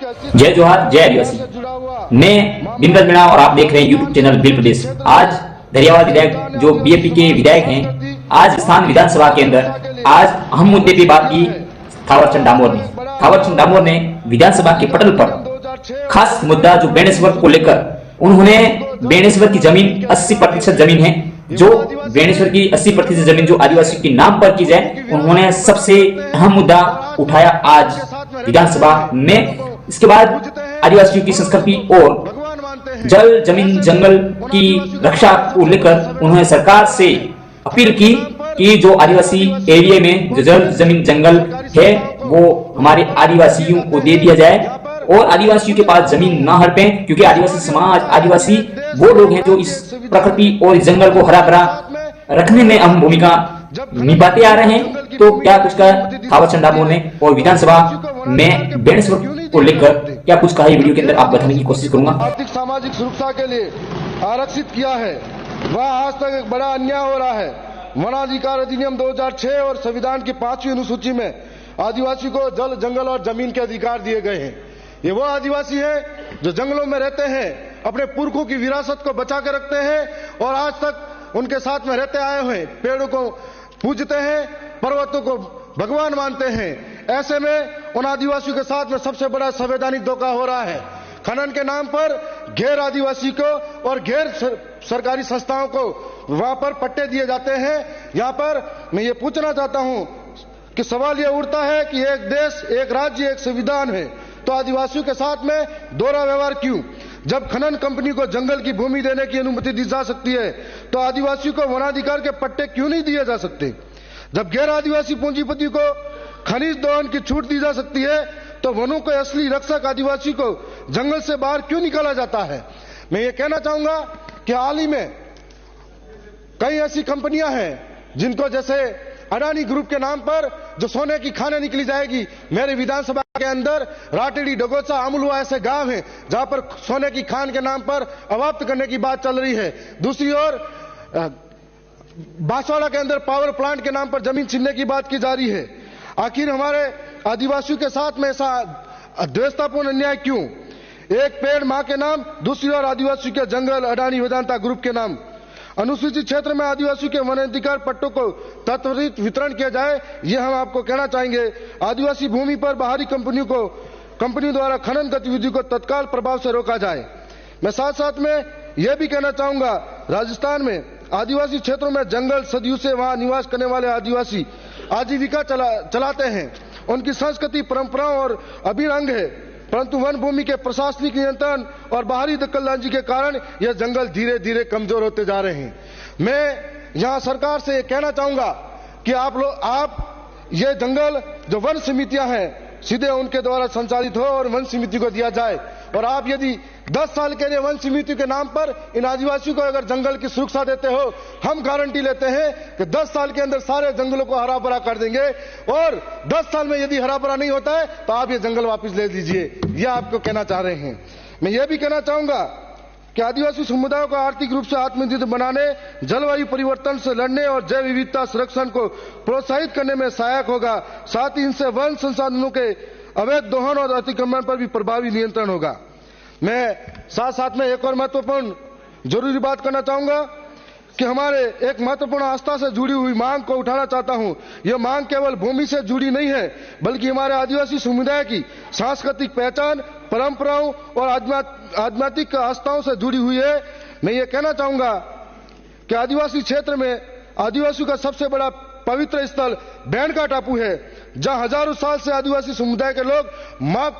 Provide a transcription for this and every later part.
जय जोहार, जय आदिवासी। मैं बिंदर मीणा और आप देख रहे हैं यूट्यूब चैनल बिल प्रदेश। आज धरियावाद विधायक जो बीएपी के विधायक हैं, आज स्थान विधानसभा के अंदर आज अहम मुद्दे पे बात की थावरचंद डामोर ने विधानसभा के पटल पर खास मुद्दा जो बेणेश्वर को लेकर उन्होंने बेणेश्वर की जमीन 80% जमीन है, जो बेणेश्वर की 80% जमीन जो आदिवासी के नाम पर की जाए, उन्होंने सबसे अहम मुद्दा उठाया आज विधानसभा में। इसके बाद आदिवासियों की संस्कृति और जल जमीन जंगल की रक्षा को लेकर उन्होंने सरकार से अपील की कि जो आदिवासी एरिया में जो जल जमीन जंगल है वो हमारे आदिवासियों को दे दिया जाए और आदिवासियों के पास जमीन ना हड़पे, क्योंकि आदिवासी समाज आदिवासी वो लोग हैं जो इस प्रकृति और इस जंगल को हरा भरा रखने में अहम भूमिका निभाते आ रहे हैं। तो क्या कुछ कहा थावरचंद डामोर ने और विधानसभा में बेणेश्वर को लेकर क्या कुछ कहा, वीडियो के अंदर आप बताने की कोशिश करूंगा। आर्थिक सामाजिक सुरक्षा के लिए आरक्षित किया है, वह आज तक एक बड़ा अन्याय हो रहा है। वनाधिकार अधिनियम 2006 और संविधान की 5वीं अनुसूची में आदिवासी को जल जंगल और जमीन के अधिकार दिए गए हैं। ये वो आदिवासी हैं जो जंगलों में रहते हैं, अपने पुरखों की विरासत को बचा के रखते हैं और आज तक उनके साथ में रहते आए हुए, पेड़ों को पूजते हैं, पर्वतों को भगवान मानते हैं। ऐसे में उन आदिवासियों के साथ में सबसे बड़ा संवैधानिक धोखा हो रहा है। खनन के नाम पर गैर आदिवासी को और गैर सरकारी संस्थाओं को वहां पर पट्टे दिए जाते हैं। यहां पर मैं ये पूछना चाहता हूं कि सवाल ये उठता है कि एक देश, एक राज्य, एक संविधान है, तो आदिवासियों के साथ में दोहरा व्यवहार क्यों? जब खनन कंपनी को जंगल की भूमि देने की अनुमति दी जा सकती है, तो आदिवासियों को वनाधिकार के पट्टे क्यों नहीं दिए जा सकते? जब गैर आदिवासी पूंजीपति को खनिज दोहन की छूट दी जा सकती है, तो वनों के असली रक्षक आदिवासी को जंगल से बाहर क्यों निकाला जाता है? मैं ये कहना चाहूंगा कि हाल ही में कई ऐसी कंपनियां हैं जिनको, जैसे अडानी ग्रुप के नाम पर जो सोने की खानें निकली जाएगी, मेरे विधानसभा के अंदर राटेड़ी, डगोचा, अमलुआ ऐसे गांव हैं जहां पर सोने की खान के नाम पर अवाप्त करने की बात चल रही है। दूसरी ओर बांसवाड़ा के अंदर पावर प्लांट के नाम पर जमीन छीनने की बात की जा रही है। आखिर हमारे आदिवासियों के साथ में ऐसा द्वेषतापूर्ण अन्याय क्यों? एक पेड़ मां के नाम, दूसरी ओर आदिवासियों के जंगल अडानी वेदांता ग्रुप के नाम। अनुसूचित क्षेत्र में आदिवासियों के वनाधिकार पट्टों को त्वरित वितरण किया जाए, ये हम आपको कहना चाहेंगे। आदिवासी भूमि पर बाहरी कंपनियों द्वारा खनन गतिविधि को तत्काल प्रभाव से रोका जाए। मैं साथ साथ में यह भी कहना चाहूंगा, राजस्थान में आदिवासी क्षेत्रों में जंगल सदियों से वहां निवास करने वाले आदिवासी आजीविका चलाते हैं। उनकी संस्कृति, परंपराओं और अभिन्न अंग है, परंतु वन भूमि के प्रशासनिक नियंत्रण और बाहरी दखलंदाजी के कारण यह जंगल धीरे धीरे कमजोर होते जा रहे हैं। मैं यहां सरकार से कहना चाहूंगा कि आप ये जंगल जो वन समितियां हैं सीधे उनके द्वारा संचालित हो और वन समिति को दिया जाए। और आप यदि 10 साल के लिए वन समिति के नाम पर इन आदिवासियों को अगर जंगल की सुरक्षा देते हो, हम गारंटी लेते हैं कि 10 साल के अंदर सारे जंगलों को हरा भरा कर देंगे। और 10 साल में यदि हरा भरा नहीं होता है तो आप ये जंगल वापस ले लीजिए, यह आपको कहना चाह रहे हैं। मैं ये भी कहना चाहूंगा कि आदिवासी समुदायों को आर्थिक रूप से आत्मनिर्भर बनाने, जलवायु परिवर्तन से लड़ने और जैव विविधता संरक्षण को प्रोत्साहित करने में सहायक होगा। साथ ही इनसे वन संसाधनों के अवैध दोहन और अतिक्रमण पर भी प्रभावी नियंत्रण होगा। मैं साथ साथ में एक और महत्वपूर्ण जरूरी बात करना चाहूंगा कि हमारे एक महत्वपूर्ण आस्था से जुड़ी हुई मांग को उठाना चाहता हूं। यह मांग केवल भूमि से जुड़ी नहीं है, बल्कि हमारे आदिवासी समुदाय की सांस्कृतिक पहचान, परंपराओं और आध्यात्मिक आस्थाओं से जुड़ी हुई है। मैं ये कहना चाहूंगा कि आदिवासी क्षेत्र में आदिवासियों का सबसे बड़ा पवित्र स्थल बेणका टापू है, जहां हजारों साल से आदिवासी समुदाय के लोग माघ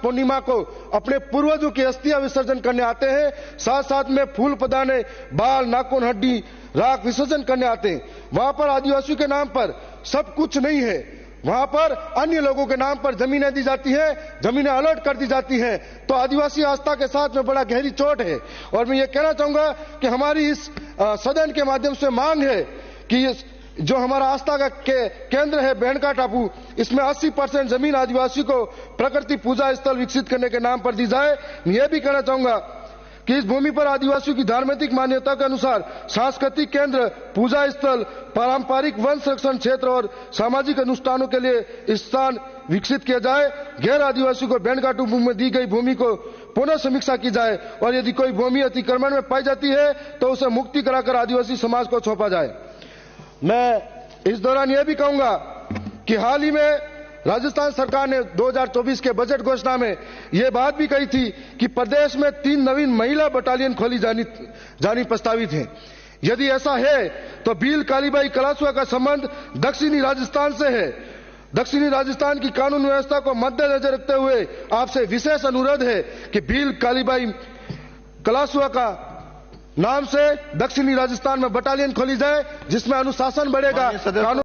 पूर्णिमा को अपने पूर्वजों की अस्थियां विसर्जन करने आते हैं। साथ साथ में फूल पदाने, बाल, नाखून, हड्डी, राख विसर्जन करने आते हैं। वहां पर आदिवासियों के नाम पर सब कुछ नहीं है, वहां पर अन्य लोगों के नाम पर जमीनें दी जाती हैं, जमीनें अलॉट कर दी जाती हैं। तो आदिवासी आस्था के साथ में बड़ा गहरी चोट है। और मैं ये कहना चाहूंगा कि हमारी इस सदन के माध्यम से मांग है कि जो हमारा आस्था का केंद्र है बेणका टापू, इसमें 80% जमीन आदिवासी को प्रकृति पूजा स्थल विकसित करने के नाम पर दी जाए। मैं ये भी कहना चाहूंगा कि इस भूमि पर आदिवासियों की धार्मिक मान्यता के अनुसार सांस्कृतिक केंद्र, पूजा स्थल, पारंपरिक वन संरक्षण क्षेत्र और सामाजिक अनुष्ठानों के लिए स्थान विकसित किया जाए। गैर आदिवासियों को बेंडकाटू में दी गई भूमि को पुनः समीक्षा की जाए और यदि कोई भूमि अतिक्रमण में पाई जाती है तो उसे मुक्ति कराकर आदिवासी समाज को सौंपा जाए। मैं इस दौरान यह भी कहूंगा कि हाल ही में राजस्थान सरकार ने 2024 के बजट घोषणा में यह बात भी कही थी कि प्रदेश में 3 नवीन महिला बटालियन खोली जानी प्रस्तावित है। यदि ऐसा है तो भील कालीबाई कलासुआ का संबंध दक्षिणी राजस्थान से है। दक्षिणी राजस्थान की कानून व्यवस्था को मद्देनजर रखते हुए आपसे विशेष अनुरोध है कि भील कालीबाई कलासुआ का नाम से दक्षिणी राजस्थान में बटालियन खोली जाए, जिसमें अनुशासन बढ़ेगा, कानून